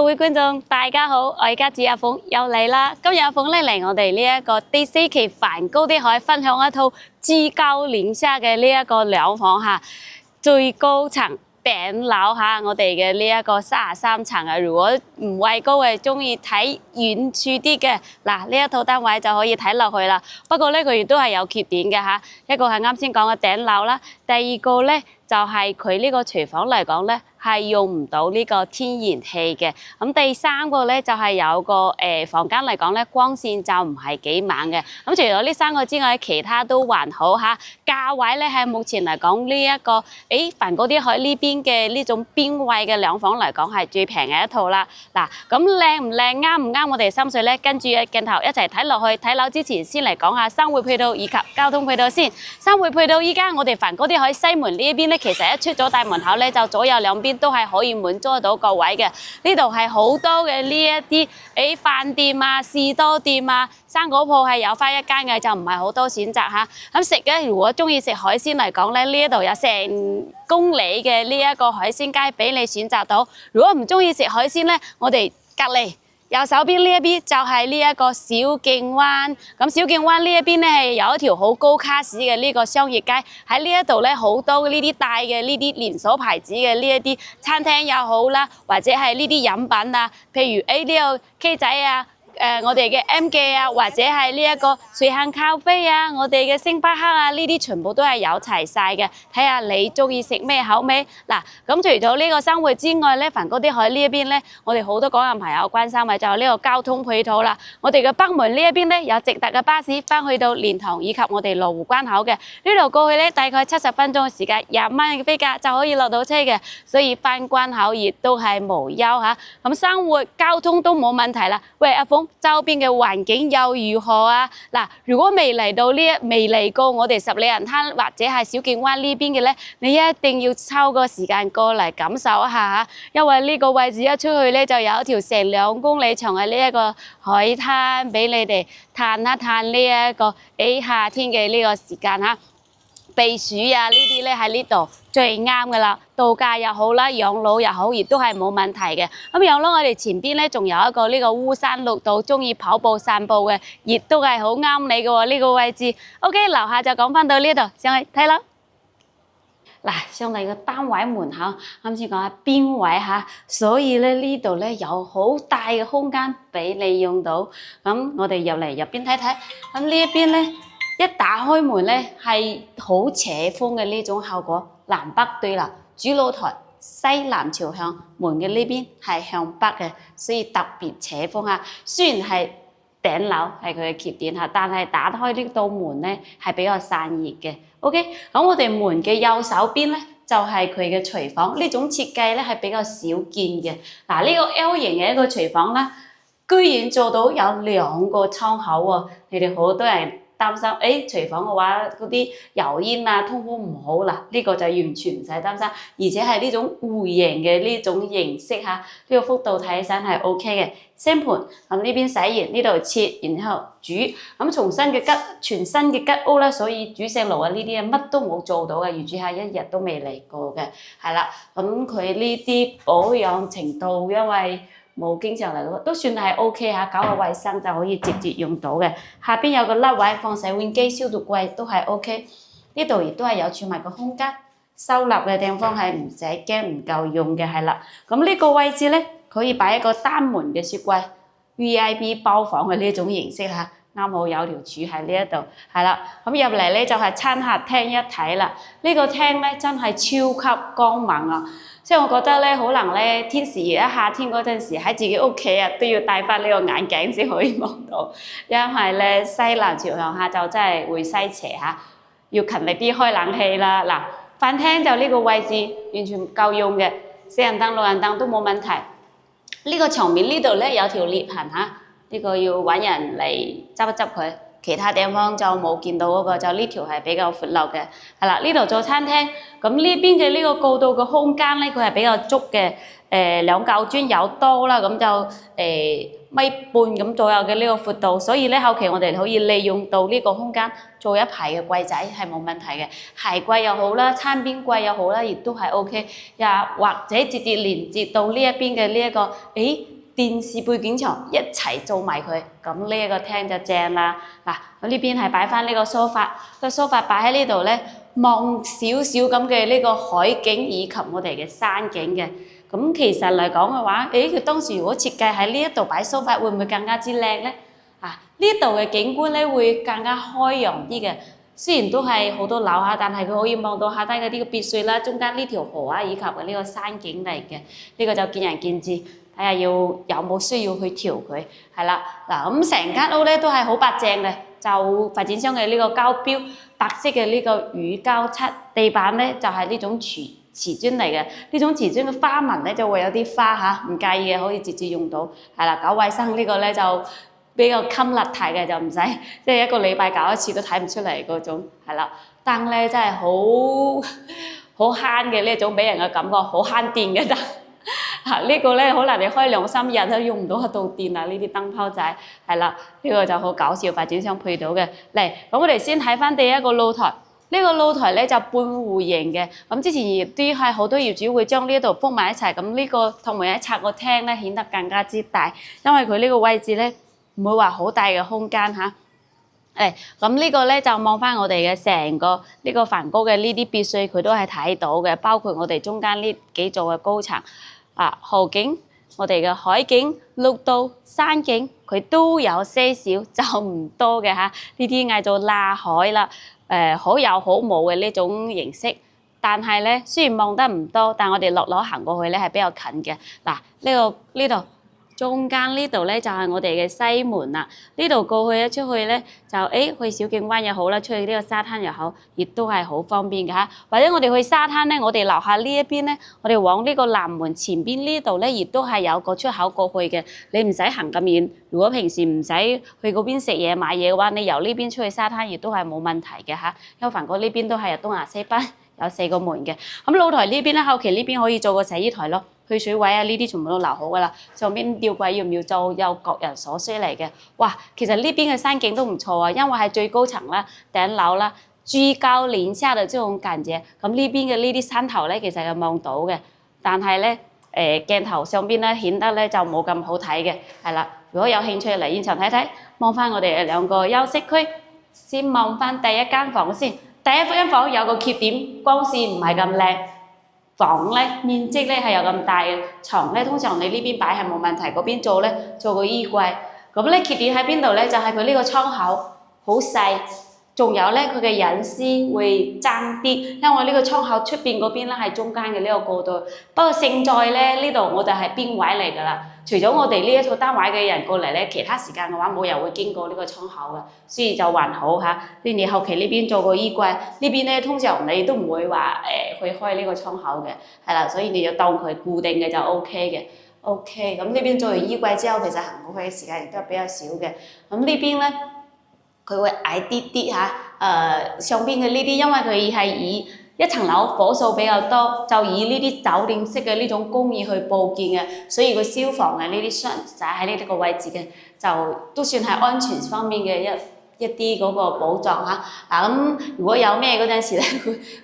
各位觀眾，大家好，我係家姐阿鳳又嚟啦。今日阿鳳咧嚟我哋呢一個第4期梵高的海分享一套居高臨下嘅呢一個兩房嚇，最高層頂樓嚇，我哋嘅呢一個33層啊。如果唔畏高嘅，中意睇遠處啲嘅，嗱呢一套單位就可以睇落去啦。不過咧，佢亦都係有缺點嘅嚇，一個係啱先講嘅頂樓啦，第二個咧就係佢呢個廚房嚟講咧，係用唔到呢個天然氣嘅。咁第三個咧就係有個房間嚟講咧，光線就唔係幾猛嘅。咁除咗呢3個之外，其他都還好嚇。價位咧喺目前嚟講呢一個梵高啲海呢邊嘅呢種邊位嘅兩房嚟講係最平嘅一套啦。嗱，咁靚唔靚，啱唔啱我哋心水咧？跟住嘅鏡頭一齊睇落去。睇樓之前先嚟講下生活配套以及交通配套先。生活配套依家我哋梵高啲海西門呢一邊咧，其實一出咗大門口咧，就左右兩邊都係可以滿足到個位嘅。呢度係好多嘅呢一啲飯店啊、士多店啊、生果鋪係有翻一間嘅，就唔係好多選擇嚇。咁食咧，如果中意食海鮮嚟講咧，呢一度有成公里嘅呢一個海鮮街俾你選擇到。如果唔中意食海鮮咧，我哋隔離右手邊呢一邊就係呢一個小徑灣。咁小徑灣呢一邊咧係有一條好高卡士嘅呢個商業街，喺呢一度咧好多呢啲大嘅呢啲連鎖牌子嘅呢一啲餐廳又好啦，或者係呢啲飲品啊，譬如呢度 K 仔啊。我哋嘅 M 記啊，或者係呢一個隨行咖啡啊，我哋嘅星巴克啊，呢啲全部都係有齊晒嘅。睇下你中意食咩口味。嗱，咁除咗呢個生活之外咧，梵高啲海呢一邊咧，我哋好多港人朋友關心嘅就係呢個交通配套啦。我哋嘅北門呢一邊咧有直達嘅巴士翻去到蓮塘以及我哋羅湖關口嘅。呢度過去咧大概70分鐘嘅時間，20蚊嘅飛價就可以落到車嘅，所以翻關口亦都係無憂嚇。咁生活交通都冇問題啦。喂，阿鳳。周邊嘅環境又如何啊？嗱，如果未嚟過我哋十里銀灘或者係小徑灣呢邊嘅咧，你一定要抽個時間過嚟感受一下嚇，因為呢個位置一出去咧就有一條成2公里長嘅呢一個海灘俾你哋嘆一嘆呢一個夏天嘅呢個時間嚇。避暑啊呢啲咧喺呢度最啱噶啦，度假又好啦，養老又好，亦都係冇問題嘅。咁養老我哋前邊咧仲有一個呢個烏山綠道，中意跑步散步嘅，亦都係好啱你嘅喎呢個位置。OK， 樓下就講翻到呢度，上去睇啦。嗱，上嚟個單位門口，啱先講下邊位嚇，所以咧呢度咧有好大嘅空間俾你用到。咁我哋入邊睇睇，咁呢一邊咧。一打開門咧，係好斜風嘅呢種效果，南北對立，主露台西南朝向，門嘅呢邊係向北嘅，所以特別斜風嚇。雖然係頂樓係佢嘅缺點嚇，但係打開呢道門咧係比較散熱嘅。OK， 咁我哋門嘅右手邊咧就係佢嘅廚房，呢種設計咧係比較少見嘅。嗱，呢個 L 型嘅一個廚房啦，居然做到有2個窗口喎，你哋好多人擔心廚房嘅話嗰啲油煙啊通風唔好嗱，呢個就完全唔使擔心，而且係呢種弧形嘅呢種形式嚇，呢個幅度睇起身係 OK 嘅。星盤咁呢邊洗完，呢度切，然後煮。咁全新嘅吉屋咧，所以煮食爐啊呢啲乜都冇做到嘅，業主係1日都未嚟過嘅，係啦。咁佢呢啲保養程度，因為冇經常嚟都算係 OK 嚇，搞個衞生就可以直接用到嘅。下邊有個甩位放洗碗機、消毒櫃都係 OK。呢度亦都係有儲物嘅空間，收納嘅地方係唔使驚唔夠用嘅，係啦。咁呢個位置咧可以擺一個單門嘅雪櫃 ，VIP 包房嘅呢種形式嚇，啱好有條柱喺呢一度，係啦。咁入嚟咧就係餐客廳一體啦。呢個廳咧真係超級光猛啊！即係我覺得咧，可能咧天時熱，夏天嗰陣時喺自己屋企啊，都要戴翻呢個眼鏡先可以望到，因為咧西南朝向下就真係會西斜嚇，要勤力啲開冷氣啦。嗱，飯廳就呢個位置完全夠用嘅，4人凳、6人凳都冇問題。呢個牆面呢度咧有條裂痕嚇，呢個要揾人嚟執一執佢。其他地方就冇見到嗰個，就呢條係比較闊漏嘅，係啦。呢度做餐廳，咁呢邊嘅呢個過道嘅空間咧，佢係比較足嘅，2嚿磚有多啦，咁就米半咁左右嘅呢個闊度，所以咧後期我哋可以利用到呢個空間做一排嘅櫃仔係冇問題嘅，鞋櫃又好啦，餐邊櫃又好啦，亦都係 OK，又或者直接連接到呢一邊嘅呢一個，電視背景牆一齊做埋佢，咁呢一個廳就正啦。嗱，咁呢邊係擺翻呢個梳化，個梳化擺喺呢度咧，望少少咁嘅呢個海景以及我哋嘅山景嘅。咁其實嚟講嘅話，佢當時如果設計喺呢一度擺梳化，會唔會更加之靚咧？呢度嘅景觀咧會更加開揚啲嘅。雖然都係好多樓下，但係佢可以望到下低嗰啲嘅別墅啦，中間呢條河啊，以及呢個山景嚟嘅。呢個就見仁見智，睇下有冇需要去調佢。係啦，嗱咁成間屋咧都係好白淨嘅，就發展商嘅呢個膠標，白色嘅呢個乳膠漆，地板咧就係呢種瓷磚嚟嘅。呢種瓷磚嘅花紋咧就會有啲花嚇，唔介意嘅可以直接用到。係啦，搞衞生呢個咧就比較襟邋遢嘅就唔使，即係一個禮拜搞一次都睇唔出嚟嗰種，係啦。燈咧真係好慳嘅呢種，俾人嘅感覺好慳電嘅燈。呢個咧可能你開2-3日都用唔到一度電啊！呢啲燈泡仔係啦，呢個就好搞笑，發展商配到嘅。嚟，咁我哋先睇翻第一個露台。呢個露台咧就半弧形嘅，咁之前亦都係好多業主會將呢度封埋一齊，咁呢個同埋一拆個廳咧顯得更加之大，因為佢呢個位置咧唔會話好大嘅空間嚇。咁呢個咧就望翻我哋嘅成個呢個梵高嘅呢啲別墅，佢都係睇到嘅，包括我哋中間呢幾座嘅高層河景、我哋嘅海景、綠道、山景，佢都有些少，就唔多嘅嚇。呢啲嗌做罅海啦，好有好冇嘅呢種形式。但係咧，雖然望得唔多，但我哋落樓行過去咧係比較近嘅。嗱，呢度。中間呢度咧就係我哋嘅西門啦，呢度過去出去咧就去小徑灣又好啦，出去呢個沙灘又好，亦都係好方便嘅嚇。或者我哋去沙灘咧，我哋樓下呢一邊咧，我哋往呢個南門前邊呢度咧，亦都係有個出口過去嘅，你唔使行咁遠。如果平時唔使去嗰邊食嘢買嘢嘅話，你由呢邊出去沙灘亦都係冇問題嘅嚇。因為梵高呢邊都係由東南西北有4個門嘅。咁露台呢邊咧，後期呢邊可以做個洗衣台咯。去水位啊，呢啲全部都留好噶啦。上邊吊櫃要唔要做，有各人所需嚟嘅。哇，其實呢邊嘅山景都唔錯啊，因為係最高層啦、頂樓啦，居高臨下嘅這種感覺。咁呢邊嘅呢啲山頭咧，其實係望到嘅，但係咧鏡頭上邊咧顯得咧就冇咁好睇嘅，係啦。如果有興趣嚟現場睇睇，望翻我哋兩個休息區，先望翻第一間房先。第一間房有個缺點，光線唔係咁靚。房咧面積咧係有咁大嘅，床咧通常你呢邊擺係冇問題，嗰邊做個衣櫃。咁咧缺點喺邊度咧？就係佢呢個窗口好細，仲有咧佢嘅隱私會爭啲，因為呢個窗口出邊嗰邊咧係中間嘅呢個過渡。不過勝在咧呢度我哋係邊位嚟㗎啦，除咗我哋呢一套單位嘅人過嚟咧，其他時間嘅話冇人會經過呢個窗口嘅，所以就還好嚇。你後期呢邊做個衣櫃，呢邊咧通常你都唔會話去開呢個窗口嘅，係啦，所以你就當佢固定嘅就 OK 嘅。OK，咁呢邊做完衣櫃之後，其實行過去嘅時間亦都係比較少嘅。咁呢邊咧，佢會矮啲啲嚇，上邊嘅呢啲，因為佢係以一層樓火數比較多，就以呢啲酒店式嘅呢種工藝去佈建嘅，所以佢消防嘅呢啲箱就喺呢個位置嘅，就都算係安全方面嘅一啲嗰個保障嚇。咁如果有咩嗰陣時咧，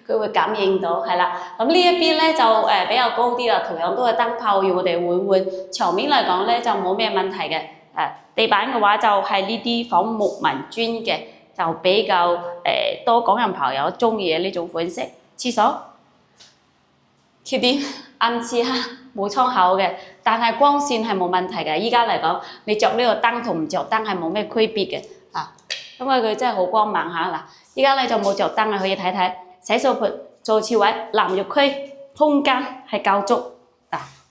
佢會感應到，係啦。咁呢一邊咧就比較高啲啦，同樣都係燈泡要我哋換。牆面嚟講咧就冇咩問題嘅。地板嘅話就係呢啲仿木紋磚嘅，就比較多港人朋友中意嘅呢種款式。廁所缺點暗廁嚇，冇窗口嘅，但係光線係冇問題嘅。依家嚟講，你着呢個燈同唔着燈係冇咩區別嘅因為佢真係好光猛嚇。嗱，依家咧就冇着燈啊，可以睇睇洗漱盆、坐廁位、淋浴區空間係夠足。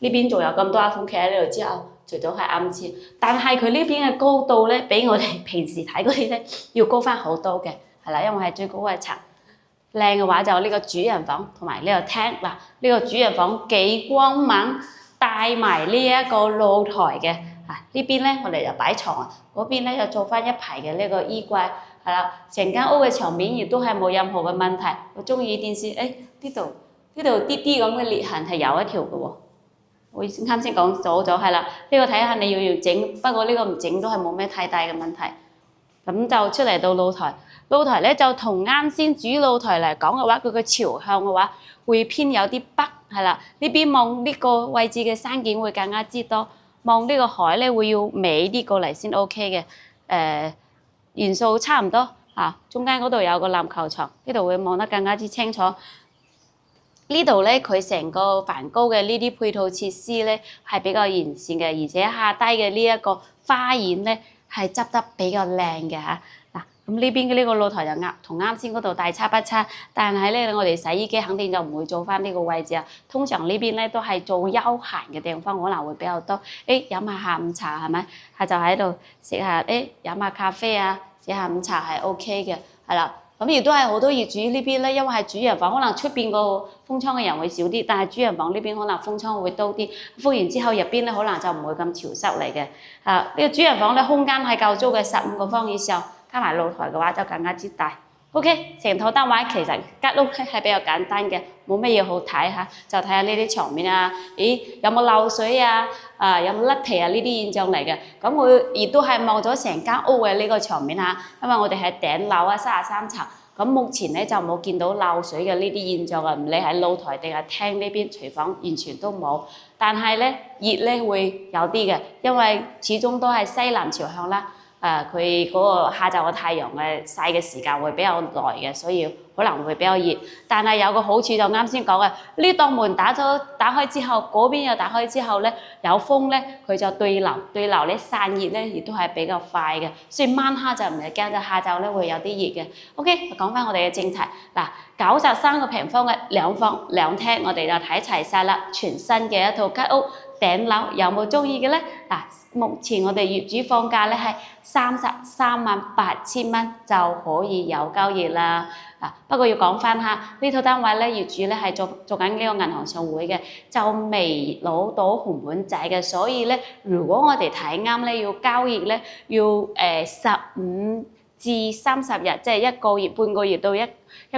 呢邊仲有咁多阿風企喺呢度之後。除咗係暗廁，但係佢呢邊嘅高度咧，比我哋平時睇嗰啲咧要高翻好多嘅，係啦，因為係最高嘅層。靚嘅話就呢個主人房同埋呢個廳嗱，呢個主人房幾光猛，帶埋呢一個露台嘅。呢邊咧我哋就擺床啊，嗰邊咧就做翻一排嘅呢個衣櫃，係啦，成間屋嘅牆面亦都係冇任何嘅問題。我中意電視，呢度啲啲咁嘅裂痕係有一條嘅喎。我啱先講咗係啦，呢個睇下你要整，不過呢個唔整都係冇咩太大嘅問題。咁就出嚟到露台，露台咧就同啱先主露台嚟講嘅話，佢個朝向嘅話會偏有啲北，係啦，呢邊望呢個位置嘅山景會更加之多。望呢個海咧會要美啲過嚟先 OK 嘅。元素差唔多嚇，中間嗰度有個籃球場，呢度會望得更加之清楚。呢度咧佢成個梵高嘅呢啲配套設施咧係比較完善嘅，而且下低嘅呢一個花園咧係執得比較靚嘅嚇。嗱，咁呢邊嘅呢個露台就同啱先嗰度大差不差，但係咧我哋洗衣機肯定就唔會做翻呢個位置啊。通常呢邊咧都係做休閒嘅地方，可能會比較多。飲下下午茶係咪？就喺度食下飲下咖啡啊，食下午茶係 OK 嘅，係啦。咁亦都係好多業主呢邊咧，因為係主人房，可能出邊個封窗嘅人會少啲，但係主人房呢邊可能封窗會多啲。封完之後入邊咧可能就唔會咁潮濕嚟嘅。呢個主人房咧空間係夠租嘅15個方以上，加埋露台嘅話就更加之大。OK， 成套單位其實間屋係比較簡單嘅，冇乜嘢好睇嚇，就睇下呢啲牆面啊，有冇漏水啊，有冇甩皮啊呢啲現象嚟嘅。咁我亦都係望咗成間屋嘅呢個牆面嚇，因為我哋係頂樓啊33層，咁目前咧就冇見到漏水嘅呢啲現象啊，唔理喺露台定係廳呢邊廚房完全都冇。但係咧熱咧會有啲嘅，因為始終都係西南朝向啦。佢嗰個下晝嘅太陽嘅曬嘅時間會比較耐嘅，所以可能會比較熱。但係有個好處就啱先講嘅，呢檔門打開之後，嗰邊又打開之後咧，有風咧，佢就對流咧散熱咧，亦都係比較快嘅。所以晚黑就唔係驚，就下晝咧會有啲熱嘅。OK， 講翻我哋嘅正題嗱，93個平方嘅兩房兩廳，我哋就睇齊晒啦，全新嘅一套吉屋。頂樓有冇中意嘅咧？嗱，目前我哋業主放價咧係338000蚊就可以有交易啦。不過要講翻下呢套單位咧，業主咧係做緊呢個銀行上會嘅，就未攞到紅本仔嘅，所以咧如果我哋睇啱咧要交易咧，要15至30日，即係1個月、半個月到一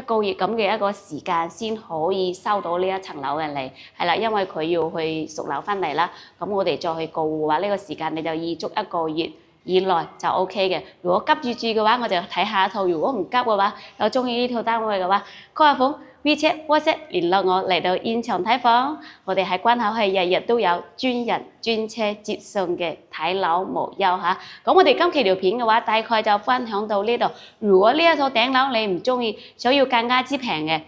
個月咁嘅一個時間先可以收到呢一層樓嘅嚟，係啦，因為佢要去贖樓翻嚟啦。咁我哋再去告嘅話，呢個時間你就預足1個月以內就 OK 嘅。如果急住嘅話，我就睇下一套；如果唔急嘅話，有中意呢套單位嘅話 ，call 下房 WeChat WhatsApp 聯絡我嚟到現場睇房。我哋喺關口係日日都有專人專車接送嘅，睇樓無憂嚇。咁我哋今期條片嘅話，大概就分享到呢度。如果呢一套頂樓你唔中意，想要更加之平嘅，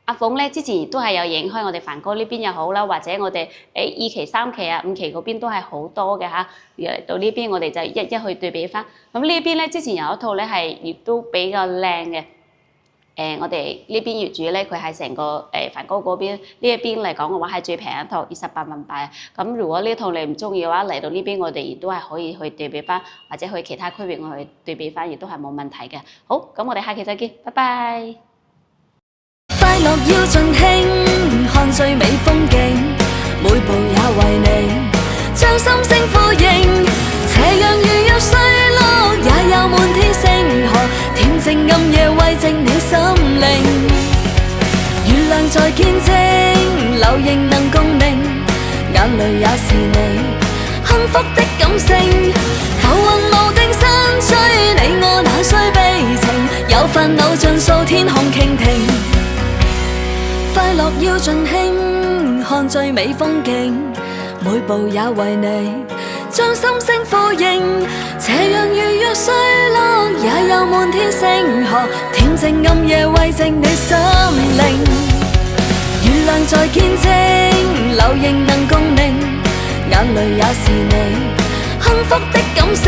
阿鳳咧之前亦都係有影開我哋梵高呢邊又好啦，或者我哋2期、3期啊、5期嗰邊都係好多嘅嚇。嚟到呢邊我哋就一一去對比翻。咁呢邊咧之前有一套咧係亦都比較靚嘅。我哋呢邊業主咧，佢係成個梵高嗰邊呢一邊嚟講嘅話係最平一套28萬八。咁如果呢套你唔中意嘅話，嚟到呢邊我哋亦都係可以去對比翻，或者去其他區域我去對比翻，亦都係冇問題嘅。好，咁我哋下期再見，拜拜。快樂要盡興，看最美風景，每步也為你將心聲呼應。斜陽如若碎落，也有滿天星河，恬靜暗夜慰藉你心靈。月亮在見證，流螢能共鳴，眼淚也是你幸福的感性。浮雲無定山追，你我哪需悲情？有煩惱盡數天空傾聽。快樂要盡興，看最美風景，每步也為你將心聲呼應。斜陽如若碎落，也有滿天星河，恬靜暗夜慰藉你心靈。月亮在見證，流螢能共鳴，眼淚也是你幸福的感性。